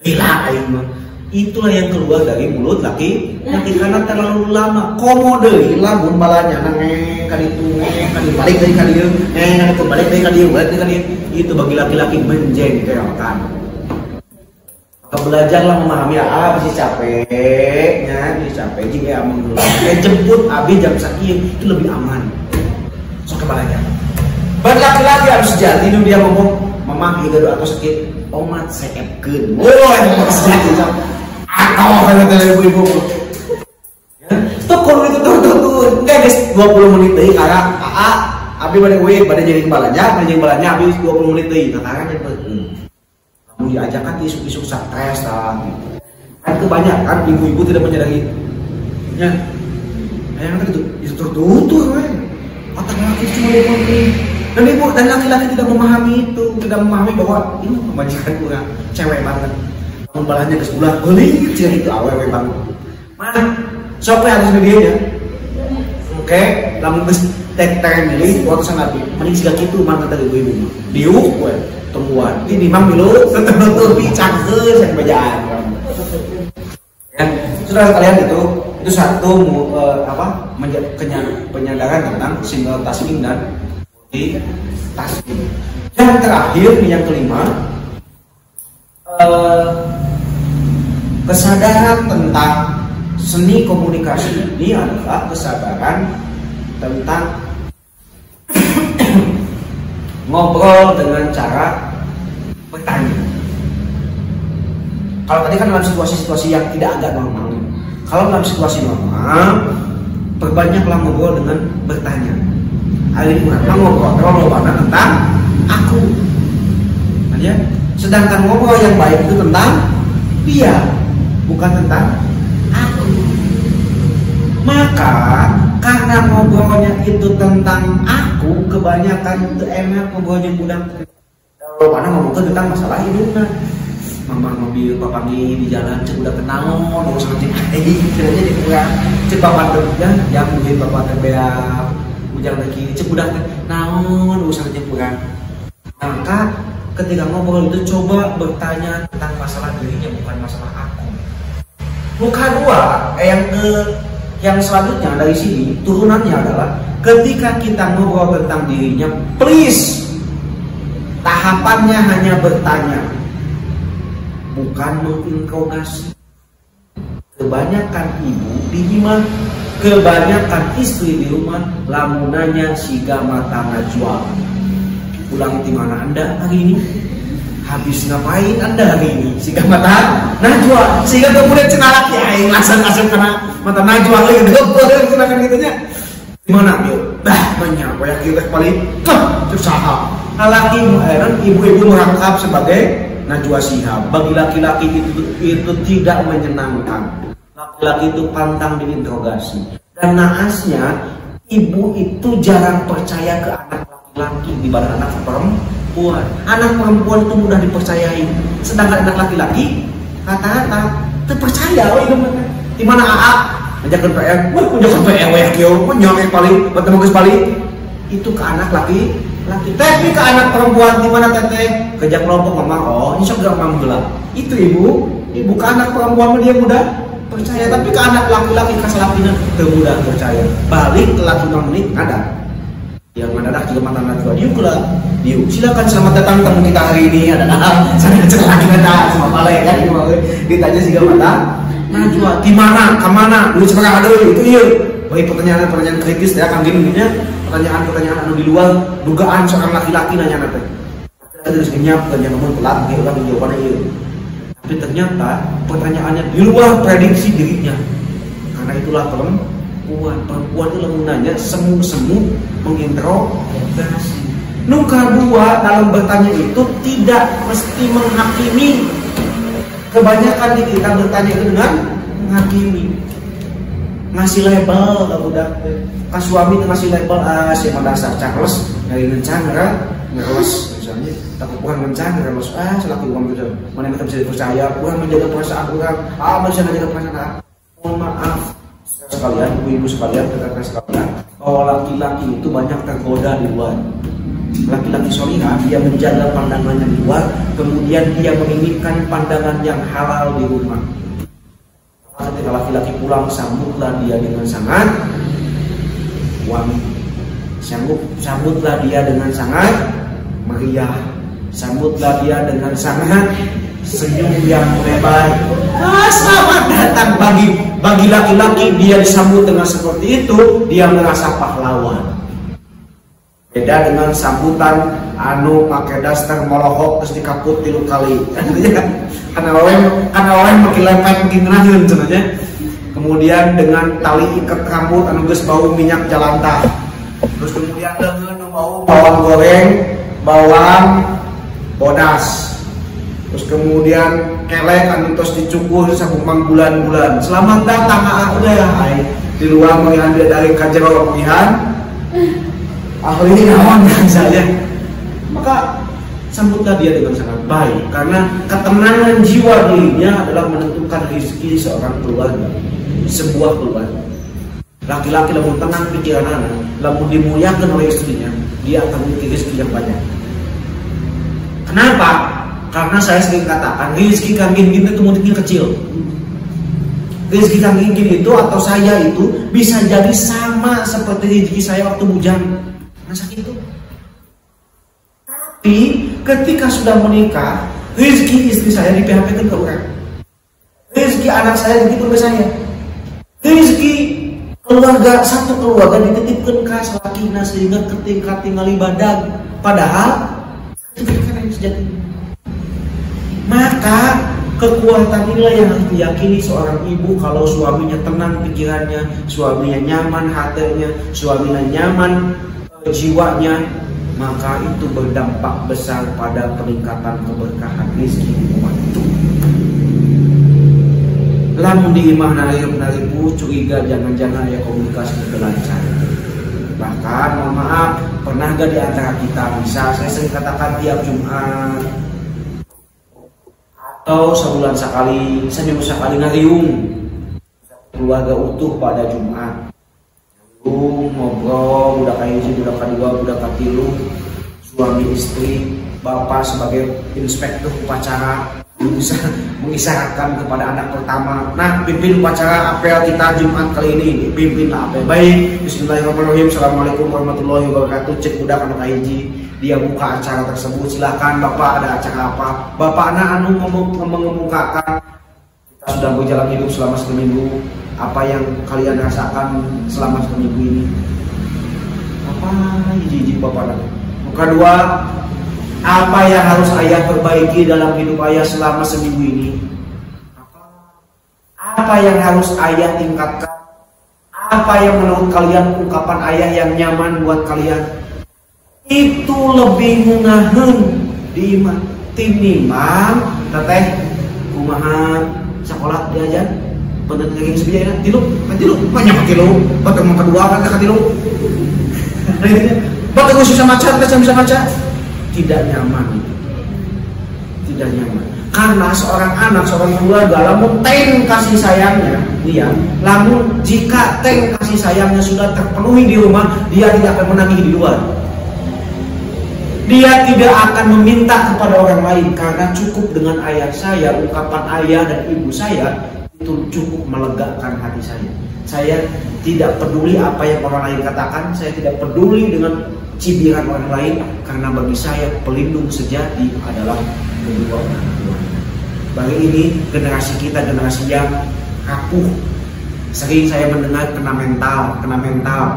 hilang aing. Itulah yang keluar dari mulut laki karena terlalu lama komode lamun balanya nangeng kaditu balik dari kadieu balik dari kadieu itu bagi laki-laki menjengkelkan. Maka belajarlah memahami apa sih capeknya, capek jika aman jemput abi jam sakit itu lebih aman. So kebalanya. Laki-laki harus jadi dia ngomong mama gitu atau sakit omat seepkeun. Oh, sakit itu. Atau kalau ibu-ibu. Ya, tuh kalau itu tuh enggak guys 20 menit deui karena abi bade jadi balanya abi 20 menit deui karena kamu diajakkan isuk-isuk stres lah gitu. Kan kebanyakan ibu-ibu tidak menyadari ya yang itu tertutur otak laki cuma dan ibu dan laki-laki tidak memahami itu, tidak memahami bahwa ini pemajikan kurang cewek banget membalanya ke sebelah beli kecil itu awewe banget mana siapa harus dia oke lamun geus tek-tek milih waktu sangat mending siga kitu mah kata ibu-ibu diuk we temuan ini mang milu tetur bicang geus bejaan ya saudara kalian itu satu penyadaran tentang single tasking dan multitasking. Yang terakhir yang kelima kesadaran tentang seni komunikasi ini adalah kesadaran tentang ngobrol dengan cara bertanya. Kalau tadi kan dalam situasi-situasi yang tidak agak normal. Kalau dalam situasi normal, perbanyaklah ngobrol dengan bertanya. Hari ini ngobrol tentang aku. Ya. Sedangkan ngobrol yang baik itu tentang dia, bukan tentang aku. Maka karena ngobrolnya itu tentang aku, kebanyakan itu enak ngobrolnya mudah. Kalau mana ngomongin tentang masalah hidupnya. Mama mobil papa di jalan cek udah kenal mau sama cek cerita di kurang cek papa terja yang mobil papa terbeak ujar lagi cek udah naon usah cek kurang. Maka ketika ngobrol itu coba bertanya tentang masalah dirinya bukan masalah aku. Muka dua yang selanjutnya dari sini turunannya adalah ketika kita ngobrol tentang dirinya, please tahapannya hanya bertanya, bukan menginterogasi. Kebanyakan ibu di rumah, kebanyakan istri di rumah lamunanya siga mata najwa. Pulang di mana Anda hari ini? Habis ngapain Anda hari ini? Siga mata najwa. Sehingga kemudian cenalak ya aing langsung karena mata najwa lagi kenakan gitunya. Di mana dia? Banyak banyak kita paling usaha. Laki ibu-ibu merangkap sebagai Najwa Shihab. Bagi laki-laki itu tidak menyenangkan. Laki-laki itu pantang diinterogasi. Dan naasnya ibu itu jarang percaya ke anak laki-laki dibanding anak perempuan. Anak perempuan itu mudah dipercayai. Sedangkan anak laki-laki kata-kata terpercaya. Di mana AA ajakan PR, ajakan PR kyo, nyok paling bertemu paling itu ke anak laki. Tapi ke anak perempuan di mana teteh kerja kelompok mama insya Allah memang gelap itu ibu ke anak perempuan dia mudah percaya, tapi ke anak laki-laki kasalakinya mudah percaya. Balik ke laki menit ada yang mendadak juga mata najwa diu silakan selamat datang tamu kita hari ini adalah saya lagi ada sama balai kan ditanya sih mata najwa di mana kemana lu sekarang ada itu iya bagi pertanyaan kritis ya kan gini pertanyaan anu di luar dugaan seorang laki-laki nanya nanti terus kenyap tanya ngomong pelat dia ulang jawabannya iya, tapi ternyata pertanyaannya di luar prediksi dirinya. Karena itulah perempuan itu nanya semu menginterogasi. Nukar dua dalam bertanya itu tidak mesti menghakimi. Kebanyakan di kita bertanya itu dengan menghakimi. ngasih label ke budak, ke suami ngasih label si dasar Charles dari ngencang ngeros misalnya, tapi kurang ngencang ngeros selaki uang gitu, mana kita bisa dipercaya, kurang menjaga perasaan kurang, bisa menjaga perasaan. Mohon maaf sekalian, ibu-ibu sekalian, kakak sekalian, bahwa laki-laki itu banyak tergoda di luar. Laki-laki solihah dia menjaga pandangannya di luar, kemudian dia menginginkan pandangan yang halal di rumah. Ketika laki-laki pulang, sambutlah dia dengan sangat wangi. Sambutlah dia dengan sangat meriah. Sambutlah dia dengan sangat senyum yang lebar. Selamat datang bagi laki-laki, dia disambut dengan seperti itu, dia merasa pahlawan. Beda dengan sambutan anu pakai daster molohok terus dikaput 3 kali. Karena orang makin lempet makin ngenaheun sebenarnya. Kemudian dengan tali ikat rambut anu geus bau minyak jalantah. Terus kemudian dengan bau bawang goreng, bawang bodas. Terus kemudian kelek anu tos dicukur sabumang bulan-bulan. Selamat datang ya, di luar mengambil dari kajero pilihan. Ahli naon saja, maka sambutlah dia dengan sangat baik, karena ketenangan jiwa dirinya adalah menentukan rezeki seorang keluarga, sebuah keluarga. Laki-laki lamun tenang pikirannya, lamun dimuliakan oleh istrinya, dia akan memiliki rezeki yang banyak. Kenapa? Karena saya sering katakan rezeki kang gini itu mungkin kecil. Rezeki kang gini itu atau saya itu bisa jadi sama seperti rezeki saya waktu bujang. Masa gitu. Tapi ketika sudah menikah, rezeki istri saya di PHP ke orang. Rezeki anak saya dititipkan ke saya. Rezeki keluarga, satu keluarga dititipkan ke salakina sehingga ketika tinggal ibadah. Padahal itu yang sejati. Maka kekuatan inilah yang harus diyakini seorang ibu kalau suaminya tenang pikirannya, suaminya nyaman hatinya, suaminya nyaman jiwanya, maka itu berdampak besar pada peningkatan keberkahan rezeki di rumah itu. Lamun di imah naripu curiga jangan-jangan ya komunikasi lancar. Bahkan mohon maaf, pernah gak di antara kita bisa saya sering katakan tiap Jumat atau sebulan sekali, seminggu sekali ngariung keluarga utuh pada Jumat. Ngobrol, udah kayak hiji, udah kedua, udah ketilu, suami istri, bapak sebagai inspektur upacara bisa mengisyaratkan kepada anak pertama, nah pimpin upacara apel kita Jumat kali ini, pimpinlah apel. Baik, bismillahirrahmanirrahim, assalamualaikum warahmatullahi wabarakatuh. Cek budak anak hiji, dia buka acara tersebut, silakan bapak ada acara apa, bapak anak anu mengemukakan kita sudah berjalan hidup selama seminggu. Apa yang kalian rasakan selama seminggu ini? Apa hiji bapak? Kedua, apa yang harus ayah perbaiki dalam hidup ayah selama seminggu ini? Apa yang harus ayah tingkatkan? Apa yang menurut kalian ungkapan ayah yang nyaman buat kalian? Itu lebih ngunaheun di imah. Tinimbang teteh kumaha sekolah diajar. Pada lagi sebiaya tilu banyak tilu, batang kedua kan tilu. Batang susah maca, bisa maca, tidak nyaman, tidak nyaman. Karena seorang anak, seorang keluarga, lamun teng kasih sayangnya, dia, lamun jika teng kasih sayangnya sudah terpenuhi di rumah, dia tidak akan menangis di luar. Dia tidak akan meminta kepada orang lain karena cukup dengan ayah saya, ungkapan ayah dan ibu saya. Itu cukup melegakan hati saya. Saya tidak peduli apa yang orang lain katakan, saya tidak peduli dengan cibiran orang lain, karena bagi saya pelindung sejati adalah kedua orang tua. Bagi ini generasi kita, generasi yang rapuh. Sering saya mendengar kena mental.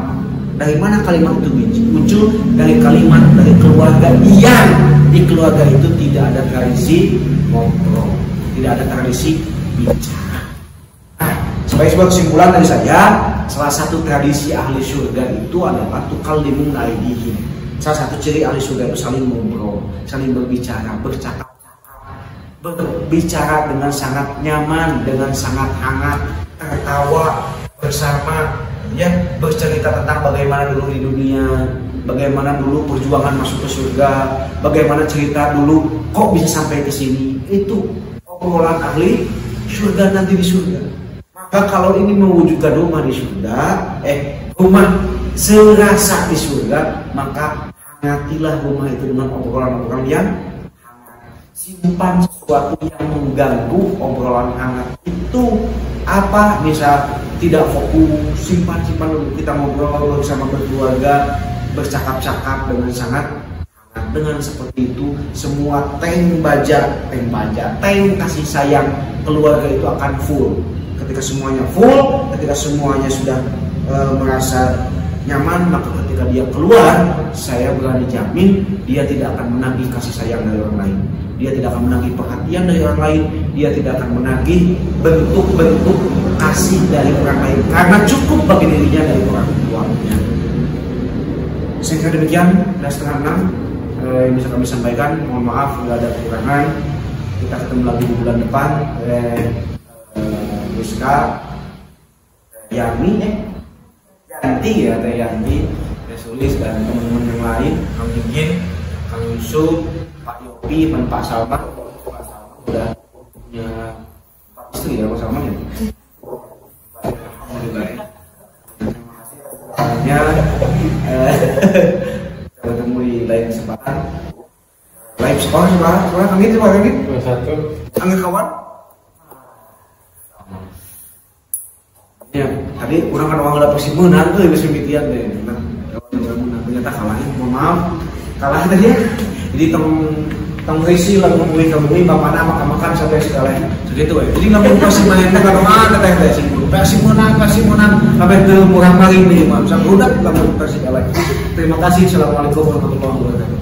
Dari mana kalimat itu muncul? Dari kalimat dari keluarga yang di keluarga itu tidak ada tradisi ngobrol, tidak ada tradisi bicara. Sebagai sebuah kesimpulan dari saya, salah satu tradisi ahli surga itu adalah tukallimun aidihim. Salah satu ciri ahli surga itu saling ngobrol, saling berbicara, berbicara dengan sangat nyaman, dengan sangat hangat, tertawa, bersama, ya, bercerita tentang bagaimana dulu di dunia, bagaimana dulu perjuangan masuk ke surga, bagaimana cerita dulu kok bisa sampai ke sini. Itu obrolan ahli surga nanti di surga. Maka kalau ini mewujudkan rumah di surga, rumah serasa di surga, maka hangatilah rumah itu dengan obrolan-obrolan yang simpan sesuatu yang mengganggu. Obrolan hangat itu apa? Misal tidak fokus, simpan dulu. Kita ngobrol bersama berkeluarga, bercakap-cakap dengan sangat hangat. Dengan seperti itu, semua tank kasih sayang keluarga itu akan full. Ketika semuanya full, ketika semuanya sudah merasa nyaman, maka ketika dia keluar, saya berani jamin dia tidak akan menagih kasih sayang dari orang lain. Dia tidak akan menagih perhatian dari orang lain. Dia tidak akan menagih bentuk-bentuk kasih dari orang lain, karena cukup bagi dirinya dari orang tuanya. Sehingga demikian, 5:30 yang bisa kami sampaikan. Mohon maaf bila ada kekurangan. Kita ketemu lagi di bulan depan. Rizka, Yanti ya, Teh Yanti, Teh Sulis dan teman-teman yang lain, Kang Ingin, Kang Yusuf, Pak Yopi, dan Pak Salman. Pak Salman sudah punya 4 istri ya, Pak Salman ya. Alhamdulillah. Terima kasih kita ketemu di lain kesempatan. Live score suara kami itu Pak Kami. 2-1. Angga kawan. Ya, tadi kurang kan orang ada pasti menang tuh bisa mitian deh. Nah, menang ternyata kalah. Mohon maaf, kalah tadi ya. Jadi tong risi lah ngomongin bapak nama makan sampai sekali segitu ya. Jadi namun pasti main kan mana teh sih. Pasti menang sampai ke murah maring nih, maaf. Sang budak namun pasti kalah. Terima kasih. Assalamualaikum warahmatullahi wabarakatuh.